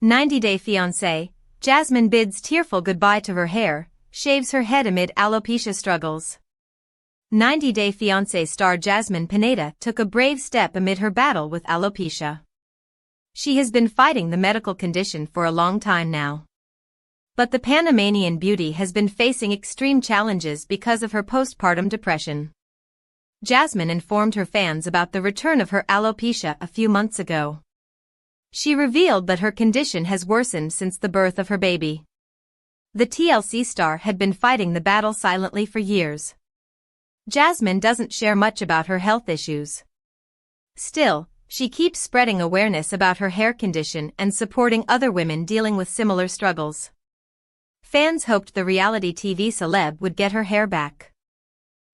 90-Day Fiancé, Jasmine bids tearful goodbye to her hair, shaves her head amid alopecia struggles. 90-Day Fiancé star Jasmine Pineda took a brave step amid her battle with alopecia. She has been fighting the medical condition for a long time now. But the Panamanian beauty has been facing extreme challenges because of her postpartum depression. Jasmine informed her fans about the return of her alopecia a few months ago. She revealed that her condition has worsened since the birth of her baby. The TLC star had been fighting the battle silently for years. Jasmine doesn't share much about her health issues. Still, she keeps spreading awareness about her hair condition and supporting other women dealing with similar struggles. Fans hoped the reality TV celeb would get her hair back.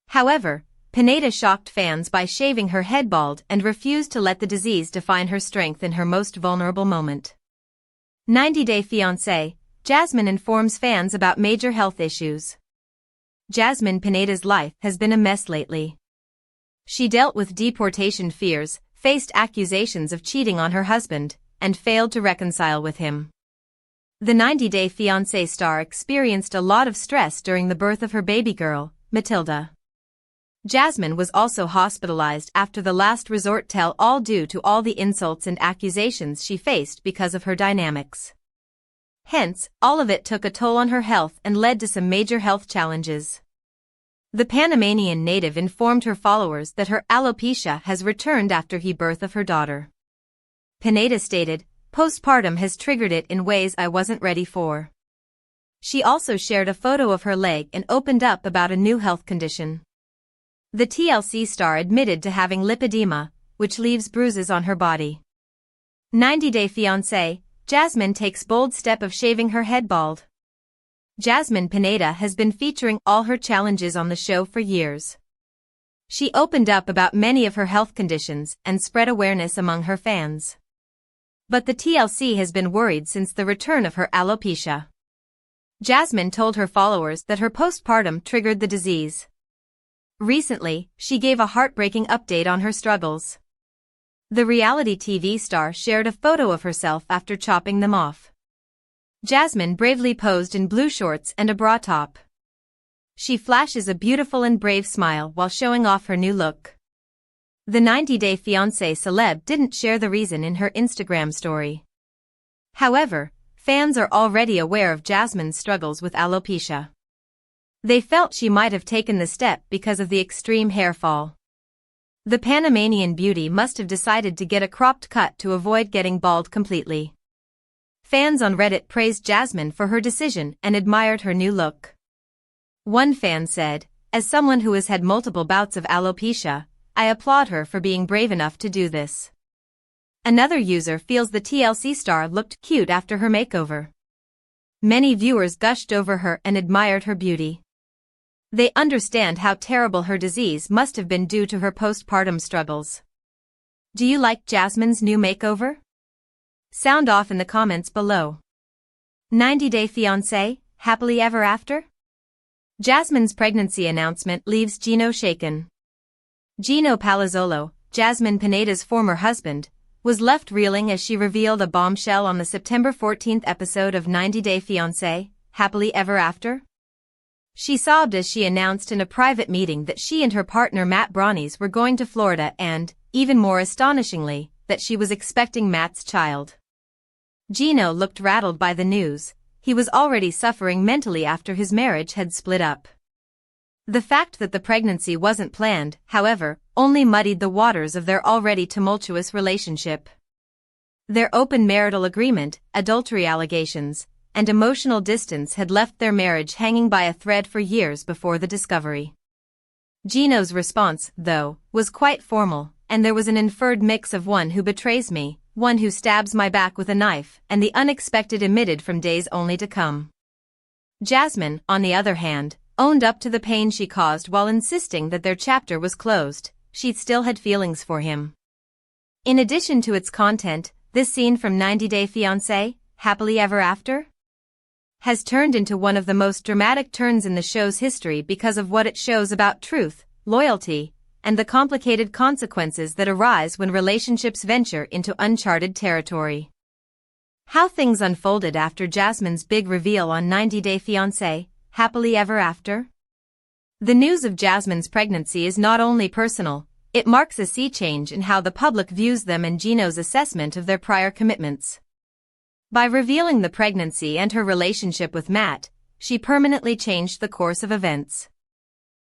However, Pineda shocked fans by shaving her head bald and refused to let the disease define her strength in her most vulnerable moment. 90-Day Fiancé, Jasmine informs fans about major health issues. Jasmine Pineda's life has been a mess lately. She dealt with deportation fears, faced accusations of cheating on her husband, and failed to reconcile with him. The 90-Day Fiancé star experienced a lot of stress during the birth of her baby girl, Matilda. Jasmine was also hospitalized after the last resort tell-all due to all the insults and accusations she faced because of her dynamics. Hence, all of it took a toll on her health and led to some major health challenges. The Panamanian native informed her followers that her alopecia has returned after the birth of her daughter. Pineda stated, "Postpartum has triggered it in ways I wasn't ready for." She also shared a photo of her leg and opened up about a new health condition. The TLC star admitted to having lipedema, which leaves bruises on her body. 90-Day Fiancé, Jasmine takes bold step of shaving her head bald. Jasmine Pineda has been featuring all her challenges on the show for years. She opened up about many of her health conditions and spread awareness among her fans. But the TLC has been worried since the return of her alopecia. Jasmine told her followers that her postpartum triggered the disease. Recently, she gave a heartbreaking update on her struggles. The reality TV star shared a photo of herself after chopping them off. Jasmine bravely posed in blue shorts and a bra top. She flashes a beautiful and brave smile while showing off her new look. The 90-Day Fiancé celeb didn't share the reason in her Instagram story. However, fans are already aware of Jasmine's struggles with alopecia. They felt she might have taken the step because of the extreme hair fall. The Panamanian beauty must have decided to get a cropped cut to avoid getting bald completely. Fans on Reddit praised Jasmine for her decision and admired her new look. One fan said, "As someone who has had multiple bouts of alopecia, I applaud her for being brave enough to do this." Another user feels the TLC star looked cute after her makeover. Many viewers gushed over her and admired her beauty. They understand how terrible her disease must have been due to her postpartum struggles. Do you like Jasmine's new makeover? Sound off in the comments below. 90-Day Fiancé, happily ever after? Jasmine's pregnancy announcement leaves Gino shaken. Gino Palazzolo, Jasmine Pineda's former husband, was left reeling as she revealed a bombshell on the September 14th episode of 90-Day Fiancé, Happily Ever After. She sobbed as she announced in a private meeting that she and her partner Matt Branis were going to Florida and, even more astonishingly, that she was expecting Matt's child. Gino looked rattled by the news. He was already suffering mentally after his marriage had split up. The fact that the pregnancy wasn't planned, however, only muddied the waters of their already tumultuous relationship. Their open marital agreement, adultery allegations, and emotional distance had left their marriage hanging by a thread for years before the discovery. Gino's response, though, was quite formal, and there was an inferred mix of one who betrays me, one who stabs my back with a knife, and the unexpected emitted from days only to come. Jasmine, on the other hand, owned up to the pain she caused while insisting that their chapter was closed. She still had feelings for him. In addition to its content, this scene from 90-Day Fiancé, Happily Ever After, has turned into one of the most dramatic turns in the show's history because of what it shows about truth, loyalty, and the complicated consequences that arise when relationships venture into uncharted territory. How things unfolded after Jasmine's big reveal on 90 Day Fiancé, Happily Ever After? The news of Jasmine's pregnancy is not only personal, it marks a sea change in how the public views them and Gino's assessment of their prior commitments. By revealing the pregnancy and her relationship with Matt, she permanently changed the course of events.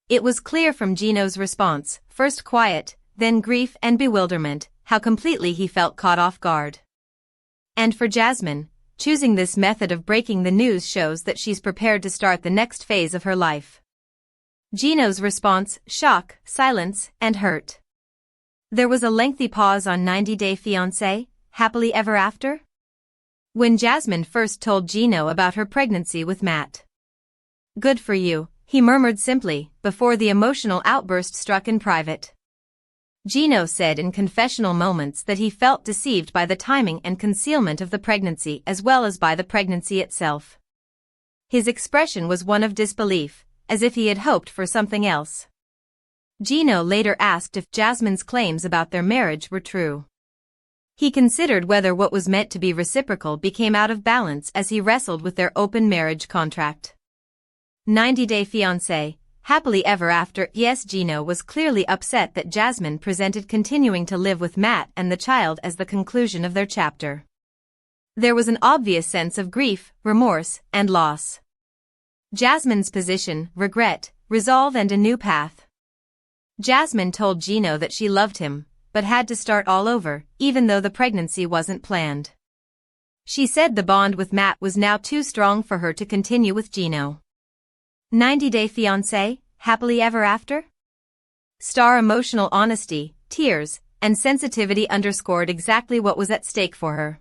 It was clear from Gino's response, first quiet, then grief and bewilderment, how completely he felt caught off guard. And for Jasmine, choosing this method of breaking the news shows that she's prepared to start the next phase of her life. Gino's response, shock, silence, and hurt. There was a lengthy pause on 90 Day Fiancé, Happily Ever After? When Jasmine first told Gino about her pregnancy with Matt. Good for you, he murmured simply, before the emotional outburst struck in private. Gino said in confessional moments that he felt deceived by the timing and concealment of the pregnancy as well as by the pregnancy itself. His expression was one of disbelief, as if he had hoped for something else. Gino later asked if Jasmine's claims about their marriage were true. He considered whether what was meant to be reciprocal became out of balance as he wrestled with their open marriage contract. 90 Day Fiancé, Happily Ever After. Yes, Gino was clearly upset that Jasmine presented continuing to live with Matt and the child as the conclusion of their chapter. There was an obvious sense of grief, remorse, and loss. Jasmine's position, regret, resolve and a new path. Jasmine told Gino that she loved him, but had to start all over, even though the pregnancy wasn't planned. She said the bond with Matt was now too strong for her to continue with Gino. 90 Day Fiancé, Happily Ever After? Star emotional honesty, tears, and sensitivity underscored exactly what was at stake for her.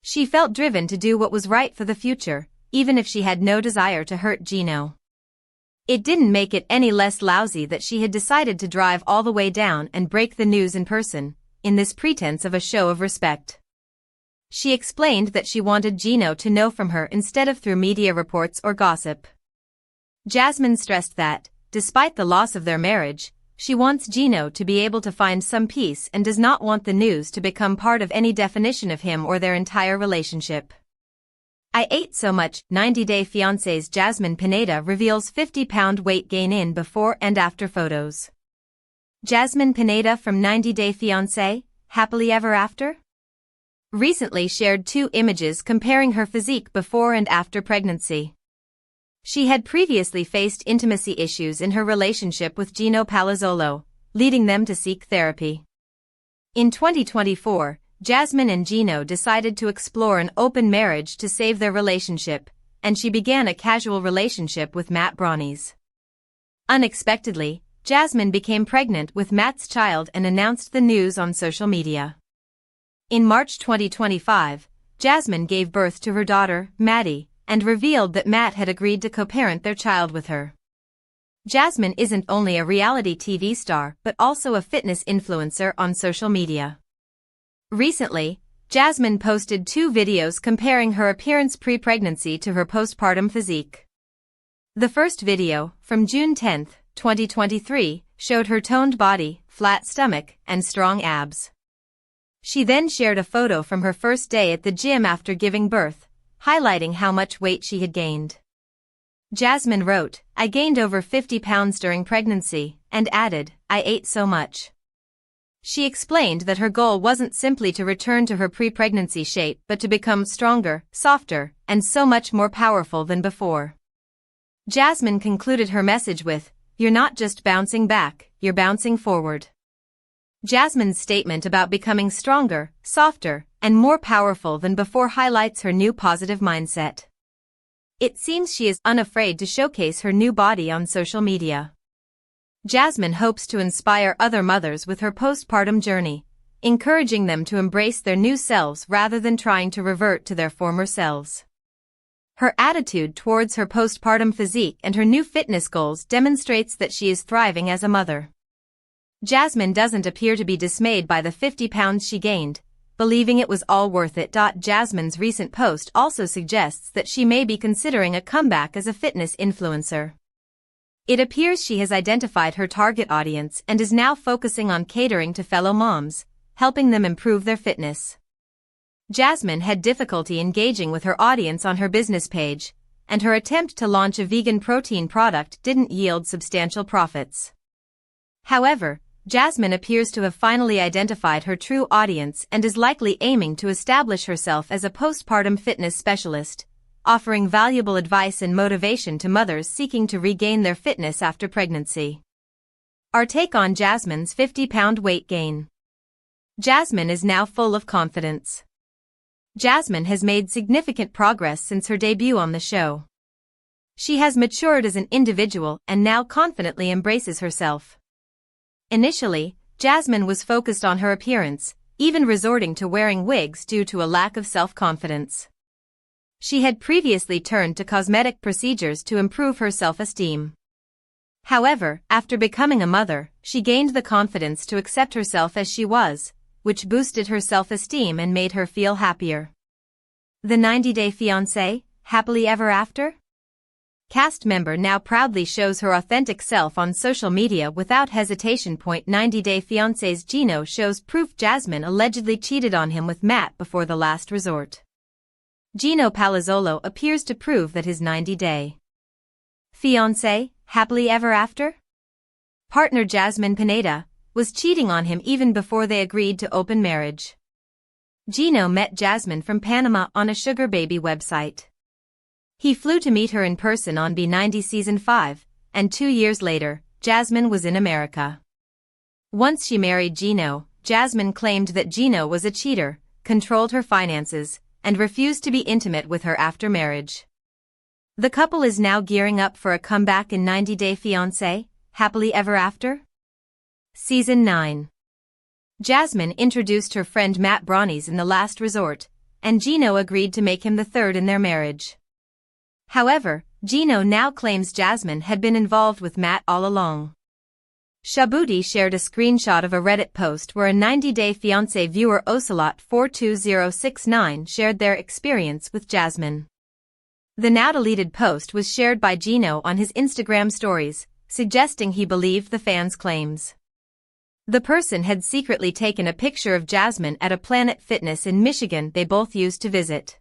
She felt driven to do what was right for the future, even if she had no desire to hurt Gino. It didn't make it any less lousy that she had decided to drive all the way down and break the news in person, in this pretense of a show of respect. She explained that she wanted Gino to know from her instead of through media reports or gossip. Jasmine stressed that, despite the loss of their marriage, she wants Gino to be able to find some peace and does not want the news to become part of any definition of him or their entire relationship. I ate so much. 90 Day Fiancé's Jasmine Pineda reveals 50-pound weight gain in before and after photos. Jasmine Pineda from 90 Day Fiancé, Happily Ever After? Recently shared 2 images comparing her physique before and after pregnancy. She had previously faced intimacy issues in her relationship with Gino Palazzolo, leading them to seek therapy. In 2024, Jasmine and Gino decided to explore an open marriage to save their relationship, and she began a casual relationship with Matt Branis. Unexpectedly, Jasmine became pregnant with Matt's child and announced the news on social media. In March 2025, Jasmine gave birth to her daughter, Maddie, and revealed that Matt had agreed to co-parent their child with her. Jasmine isn't only a reality TV star but also a fitness influencer on social media. Recently, Jasmine posted 2 videos comparing her appearance pre-pregnancy to her postpartum physique. The first video, from June 10, 2023, showed her toned body, flat stomach, and strong abs. She then shared a photo from her first day at the gym after giving birth, highlighting how much weight she had gained. Jasmine wrote, "I gained over 50 pounds during pregnancy," and added, "I ate so much." She explained that her goal wasn't simply to return to her pre-pregnancy shape but to become stronger, softer, and so much more powerful than before. Jasmine concluded her message with, "You're not just bouncing back, you're bouncing forward." Jasmine's statement about becoming stronger, softer, and more powerful than before highlights her new positive mindset. It seems she is unafraid to showcase her new body on social media. Jasmine hopes to inspire other mothers with her postpartum journey, encouraging them to embrace their new selves rather than trying to revert to their former selves. Her attitude towards her postpartum physique and her new fitness goals demonstrates that she is thriving as a mother. Jasmine doesn't appear to be dismayed by the 50 pounds she gained, believing it was all worth it. Jasmine's recent post also suggests that she may be considering a comeback as a fitness influencer. It appears she has identified her target audience and is now focusing on catering to fellow moms, helping them improve their fitness. Jasmine had difficulty engaging with her audience on her business page, and her attempt to launch a vegan protein product didn't yield substantial profits. However, Jasmine appears to have finally identified her true audience and is likely aiming to establish herself as a postpartum fitness specialist, offering valuable advice and motivation to mothers seeking to regain their fitness after pregnancy. Our take on Jasmine's 50-pound weight gain. Jasmine is now full of confidence. Jasmine has made significant progress since her debut on the show. She has matured as an individual and now confidently embraces herself. Initially, Jasmine was focused on her appearance, even resorting to wearing wigs due to a lack of self-confidence. She had previously turned to cosmetic procedures to improve her self-esteem. However, after becoming a mother, she gained the confidence to accept herself as she was, which boosted her self-esteem and made her feel happier. The 90-Day Fiancé, Happily Ever After? Cast member now proudly shows her authentic self on social media without hesitation. 90-Day Fiancé's Gino shows proof Jasmine allegedly cheated on him with Matt before the last resort. Gino Palazzolo appears to prove that his 90-day fiancé, happily ever after? Partner Jasmine Pineda was cheating on him even before they agreed to open marriage. Gino met Jasmine from Panama on a sugar baby website. He flew to meet her in person on B90 Season 5, and 2 years later, Jasmine was in America. Once she married Gino, Jasmine claimed that Gino was a cheater, controlled her finances, and refused to be intimate with her after marriage. The couple is now gearing up for a comeback in 90-Day Fiancé, Happily Ever After? Season 9. Jasmine introduced her friend Matt Branis in the last resort, and Gino agreed to make him the third in their marriage. However, Gino now claims Jasmine had been involved with Matt all along. Shabuti shared a screenshot of a Reddit post where a 90-Day Fiancé viewer Ocelot42069 shared their experience with Jasmine. The now-deleted post was shared by Gino on his Instagram stories, suggesting he believed the fans' claims. The person had secretly taken a picture of Jasmine at a Planet Fitness in Michigan they both used to visit.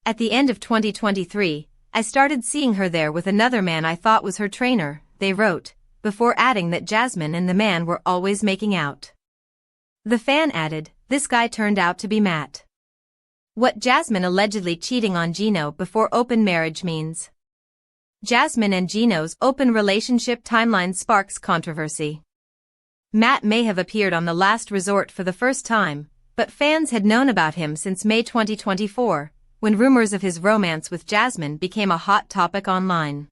At the end of 2023, I started seeing her there with another man I thought was her trainer, they wrote, before adding that Jasmine and the man were always making out. The fan added, "This guy turned out to be Matt." What Jasmine allegedly cheating on Gino before open marriage means. Jasmine and Gino's open relationship timeline sparks controversy. Matt may have appeared on The Last Resort for the first time, but fans had known about him since May 2024, when rumors of his romance with Jasmine became a hot topic online.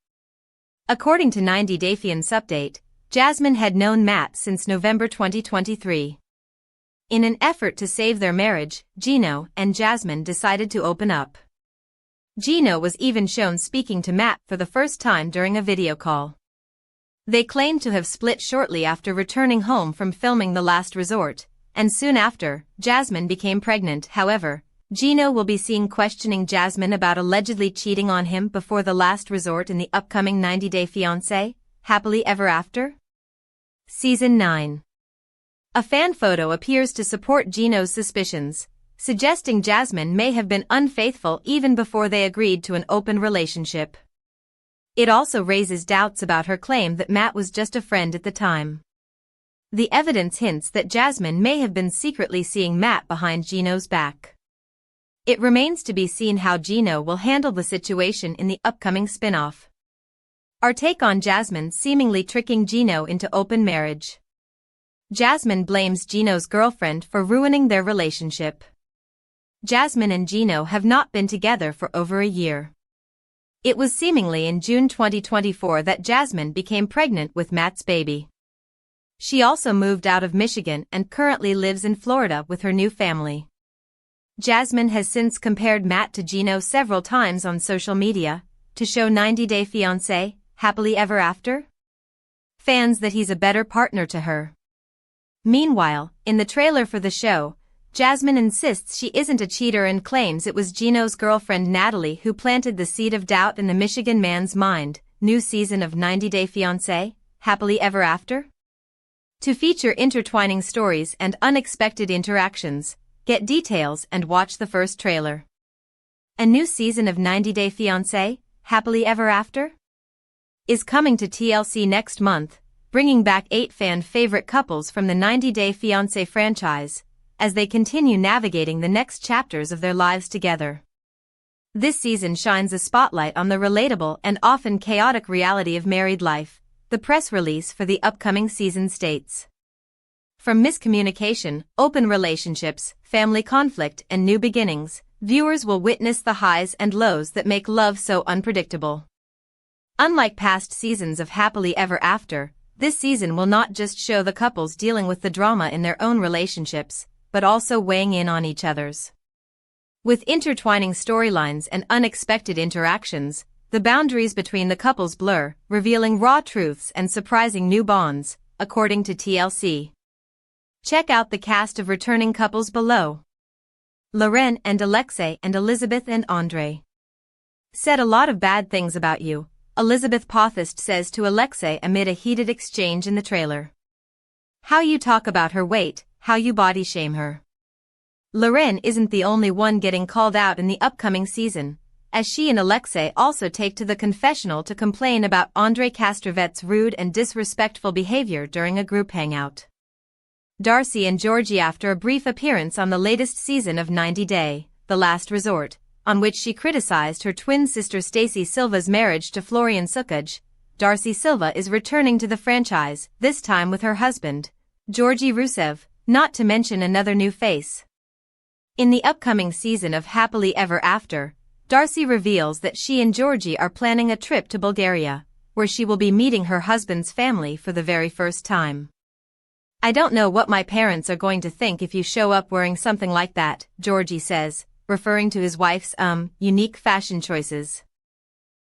According to 90-Day Fiancé update, Jasmine had known Matt since November 2023. In an effort to save their marriage, Gino and Jasmine decided to open up. Gino was even shown speaking to Matt for the first time during a video call. They claimed to have split shortly after returning home from filming The Last Resort, and soon after, Jasmine became pregnant. However, Gino will be seen questioning Jasmine about allegedly cheating on him before The Last Resort in the upcoming 90-Day Fiancé, Happily Ever After? Season 9. A fan photo appears to support Gino's suspicions, suggesting Jasmine may have been unfaithful even before they agreed to an open relationship. It also raises doubts about her claim that Matt was just a friend at the time. The evidence hints that Jasmine may have been secretly seeing Matt behind Gino's back. It remains to be seen how Gino will handle the situation in the upcoming spin-off. Our take on Jasmine seemingly tricking Gino into open marriage. Jasmine blames Gino's girlfriend for ruining their relationship. Jasmine and Gino have not been together for over a year. It was seemingly in June 2024 that Jasmine became pregnant with Matt's baby. She also moved out of Michigan and currently lives in Florida with her new family. Jasmine has since compared Matt to Gino several times on social media, to show 90-Day Fiancé, Happily Ever After? Fans that he's a better partner to her. Meanwhile, in the trailer for the show, Jasmine insists she isn't a cheater and claims it was Gino's girlfriend Natalie who planted the seed of doubt in the Michigan man's mind. New season of 90-Day Fiancé, Happily Ever After? To feature intertwining stories and unexpected interactions, Get details and watch the first trailer. A new season of 90 Day Fiancé, Happily Ever After? Is coming to TLC next month, bringing back 8 fan-favorite couples from the 90 Day Fiancé franchise, as they continue navigating the next chapters of their lives together. This season shines a spotlight on the relatable and often chaotic reality of married life, the press release for the upcoming season states. From miscommunication, open relationships, family conflict, and new beginnings, viewers will witness the highs and lows that make love so unpredictable. Unlike past seasons of Happily Ever After, this season will not just show the couples dealing with the drama in their own relationships, but also weighing in on each other's. With intertwining storylines and unexpected interactions, the boundaries between the couples blur, revealing raw truths and surprising new bonds, according to TLC. Check out the cast of returning couples below. Loren and Alexei and Elizabeth and Andre. Said a lot of bad things about you, Elizabeth Pothist says to Alexei amid a heated exchange in the trailer. How you talk about her weight, how you body shame her. Loren isn't the only one getting called out in the upcoming season, as she and Alexei also take to the confessional to complain about Andre Castrovet's rude and disrespectful behavior during a group hangout. Darcy and Georgie after a brief appearance on the latest season of 90 Day, The Last Resort, on which she criticized her twin sister Stacey Silva's marriage to Florian Sukaj, Darcy Silva is returning to the franchise, this time with her husband, Georgie Rusev, not to mention another new face. In the upcoming season of Happily Ever After, Darcy reveals that she and Georgie are planning a trip to Bulgaria, where she will be meeting her husband's family for the very first time. I don't know what my parents are going to think if you show up wearing something like that, Georgie says, referring to his wife's, unique fashion choices.